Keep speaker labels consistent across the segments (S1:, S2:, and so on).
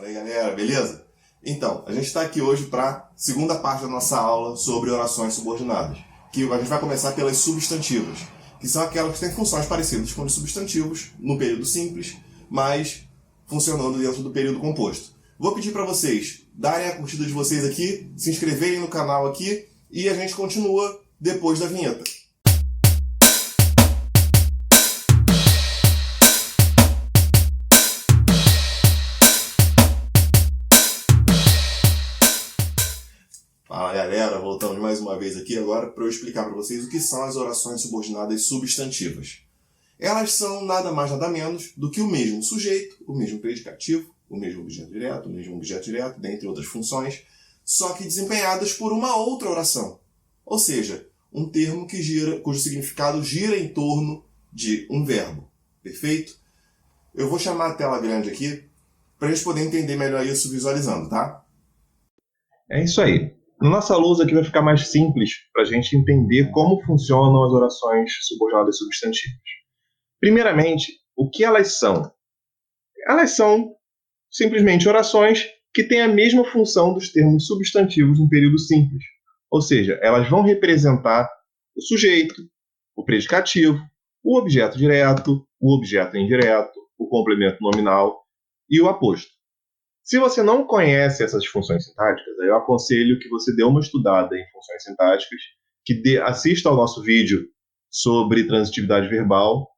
S1: Fala aí, galera, beleza? Então, a gente está aqui hoje para a segunda parte da nossa aula sobre orações subordinadas, que a gente vai começar pelas substantivas, que são aquelas que têm funções parecidas com os substantivos no período simples, mas funcionando dentro do período composto. Vou pedir para vocês darem a curtida de vocês aqui, se inscreverem no canal aqui e a gente continua depois da vinheta. Fala galera, voltamos mais uma vez aqui agora para eu explicar para vocês o que são as orações subordinadas substantivas. Elas são nada mais nada menos do que o mesmo sujeito, o mesmo predicativo, o mesmo objeto direto, dentre outras funções, só que desempenhadas por uma outra oração. Ou seja, um termo cujo significado gira em torno de um verbo. Perfeito? Eu vou chamar a tela grande aqui para a gente poder entender melhor isso visualizando, tá?
S2: É isso aí. Na nossa lousa aqui vai ficar mais simples para a gente entender como funcionam as orações subordinadas substantivas. Primeiramente, o que elas são? Elas são simplesmente orações que têm a mesma função dos termos substantivos no período simples. Ou seja, elas vão representar o sujeito, o predicativo, o objeto direto, o objeto indireto, o complemento nominal e o aposto. Se você não conhece essas funções sintáticas, eu aconselho que você dê uma estudada em funções sintáticas, que assista ao nosso vídeo sobre transitividade verbal,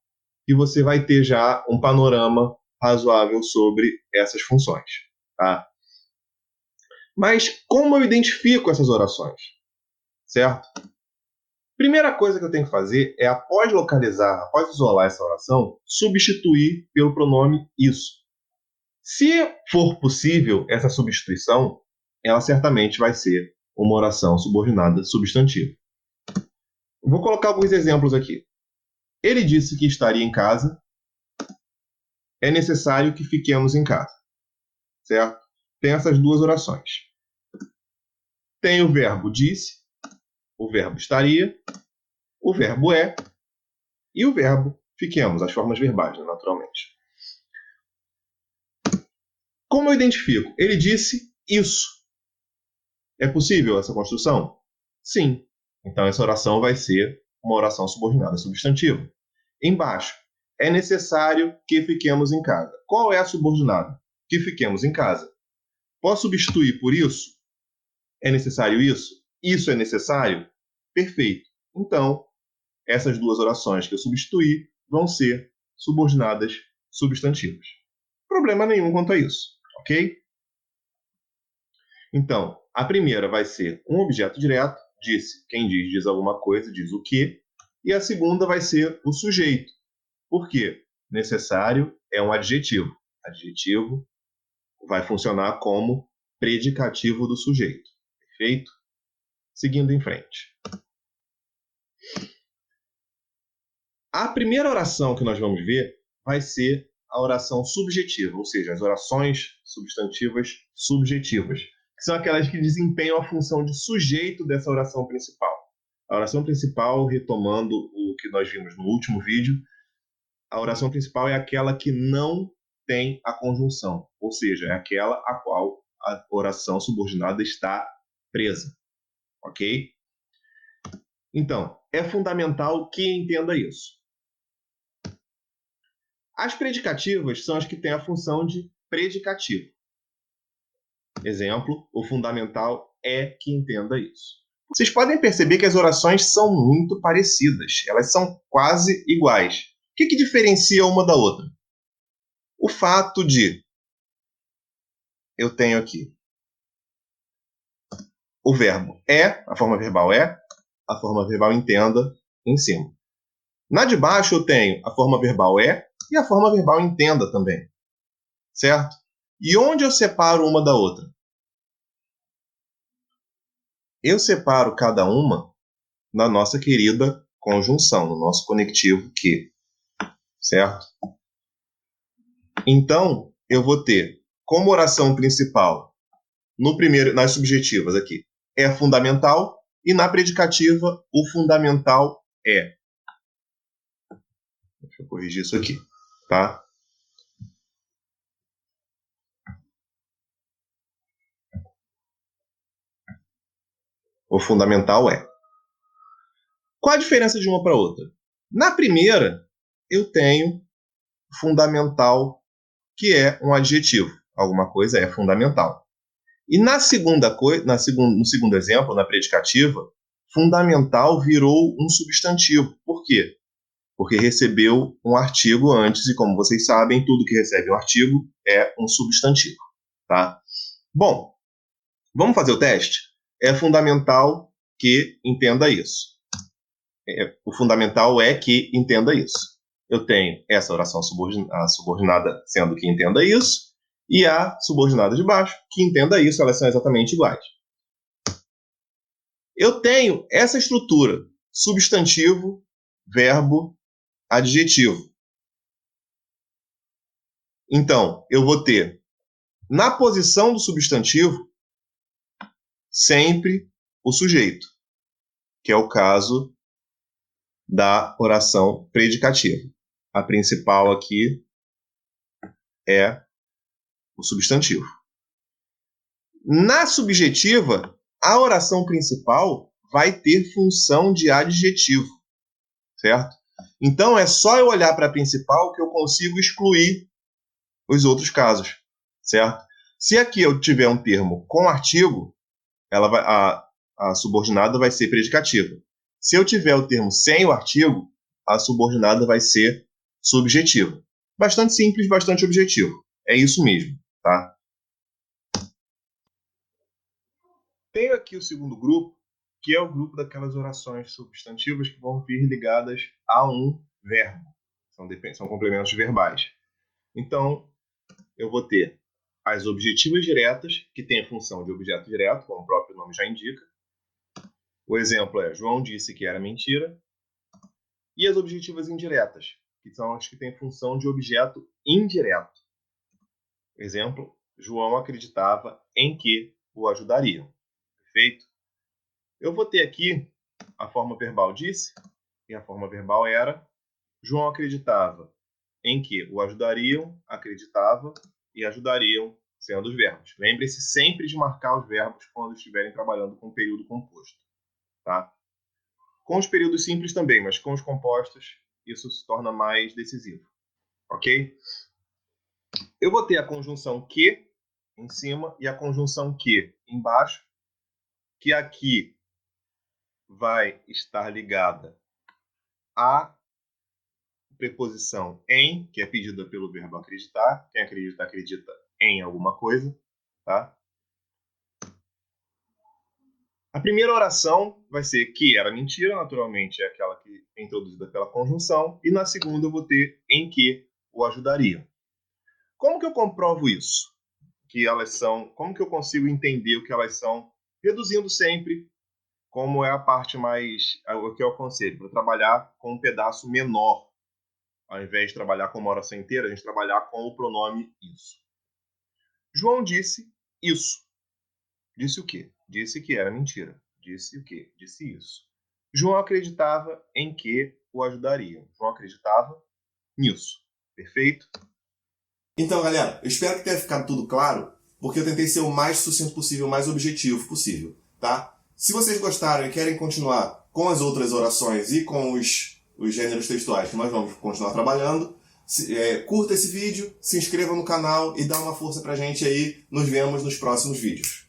S2: e você vai ter já um panorama razoável sobre essas funções. Tá? Mas como eu identifico essas orações? Certo? Primeira coisa que eu tenho que fazer é, após isolar essa oração, substituir pelo pronome isso. Se for possível essa substituição, ela certamente vai ser uma oração subordinada substantiva. Vou colocar alguns exemplos aqui. Ele disse que estaria em casa. É necessário que fiquemos em casa. Certo? Tem essas duas orações. Tem o verbo disse, o verbo estaria, o verbo é e o verbo fiquemos, as formas verbais, né, naturalmente. Como eu identifico? Ele disse isso. É possível essa construção? Sim. Então essa oração vai ser uma oração subordinada substantiva. Embaixo, é necessário que fiquemos em casa. Qual é a subordinada? Que fiquemos em casa. Posso substituir por isso? É necessário isso? Isso é necessário? Perfeito. Então, essas duas orações que eu substituí vão ser subordinadas substantivas. Problema nenhum quanto a isso, ok? Então, a primeira vai ser um objeto direto, disse. Quem diz alguma coisa, diz o que. E a segunda vai ser o sujeito. Por quê? Necessário é um adjetivo. Adjetivo vai funcionar como predicativo do sujeito. Perfeito? Seguindo em frente. A primeira oração que nós vamos ver vai ser a oração subjetiva, ou seja, as orações substantivas subjetivas, que são aquelas que desempenham a função de sujeito dessa oração principal. A oração principal, retomando o que nós vimos no último vídeo, a oração principal é aquela que não tem a conjunção, ou seja, é aquela a qual a oração subordinada está presa. Ok? Então, é fundamental que entenda isso. As predicativas são as que têm a função de predicativo. Exemplo, o fundamental é que entenda isso. Vocês podem perceber que as orações são muito parecidas. Elas são quase iguais. O que diferencia uma da outra? O fato de eu tenho aqui o verbo é, a forma verbal é, a forma verbal entenda em cima. Na de baixo eu tenho a forma verbal é e a forma verbal entenda também. Certo? E onde eu separo uma da outra? Eu separo cada uma na nossa querida conjunção, no nosso conectivo que. Certo? Então, eu vou ter como oração principal, nas subjetivas aqui, é fundamental, e na predicativa, o fundamental é. Deixa eu corrigir isso aqui, tá? O fundamental é. Qual a diferença de uma para outra? Na primeira, eu tenho fundamental, que é um adjetivo. Alguma coisa é fundamental. E no segundo exemplo, na predicativa, fundamental virou um substantivo. Por quê? Porque recebeu um artigo antes, e como vocês sabem, tudo que recebe um artigo é um substantivo. Tá? Bom, vamos fazer o teste? É fundamental que entenda isso. O fundamental é que entenda isso. Eu tenho essa oração subordinada sendo que entenda isso, e a subordinada de baixo que entenda isso, elas são exatamente iguais. Eu tenho essa estrutura: substantivo, verbo, adjetivo. Então, eu vou ter, na posição do substantivo, sempre o sujeito, que é o caso da oração predicativa. A principal aqui é o substantivo. Na subjetiva, a oração principal vai ter função de adjetivo, certo? Então, é só eu olhar para a principal que eu consigo excluir os outros casos, certo? Se aqui eu tiver um termo com artigo, a subordinada vai ser predicativa. Se eu tiver o termo sem o artigo, a subordinada vai ser subjetiva. Bastante simples, bastante objetivo. É isso mesmo, tá? Tenho aqui o segundo grupo, que é o grupo daquelas orações substantivas que vão vir ligadas a um verbo. São complementos verbais. Então, eu vou ter as objetivas diretas, que têm a função de objeto direto, como o próprio nome já indica. O exemplo é: João disse que era mentira. E as objetivas indiretas, que são as que têm função de objeto indireto. Exemplo: João acreditava em que o ajudariam. Perfeito? Eu vou ter aqui a forma verbal disse, e a forma verbal era: João acreditava em que o ajudariam, acreditava e ajudariam, sendo os verbos. Lembre-se sempre de marcar os verbos quando estiverem trabalhando com período composto. Tá? Com os períodos simples também, mas com os compostos isso se torna mais decisivo. Ok? Eu vou ter a conjunção que em cima e a conjunção que embaixo, que aqui vai estar ligada à preposição em, que é pedida pelo verbo acreditar. Quem acredita, acredita em alguma coisa. Tá? A primeira oração vai ser que era mentira, naturalmente é aquela que é introduzida pela conjunção, e na segunda eu vou ter em que o ajudariam. Como que eu comprovo isso? Como que eu consigo entender o que elas são? Reduzindo sempre, como é a parte mais, o que eu aconselho, para trabalhar com um pedaço menor. Ao invés de trabalhar com uma oração inteira, a gente trabalhar com o pronome isso. João disse isso. Disse o quê? Disse que era mentira. Disse o quê? Disse isso. João acreditava em que o ajudariam. João acreditava nisso. Perfeito?
S1: Então, galera, eu espero que tenha ficado tudo claro, porque eu tentei ser o mais sucinto possível, o mais objetivo possível, tá? Se vocês gostaram e querem continuar com as outras orações e com os gêneros textuais que nós vamos continuar trabalhando, curta esse vídeo, se inscreva no canal e dá uma força pra gente aí. Nos vemos nos próximos vídeos.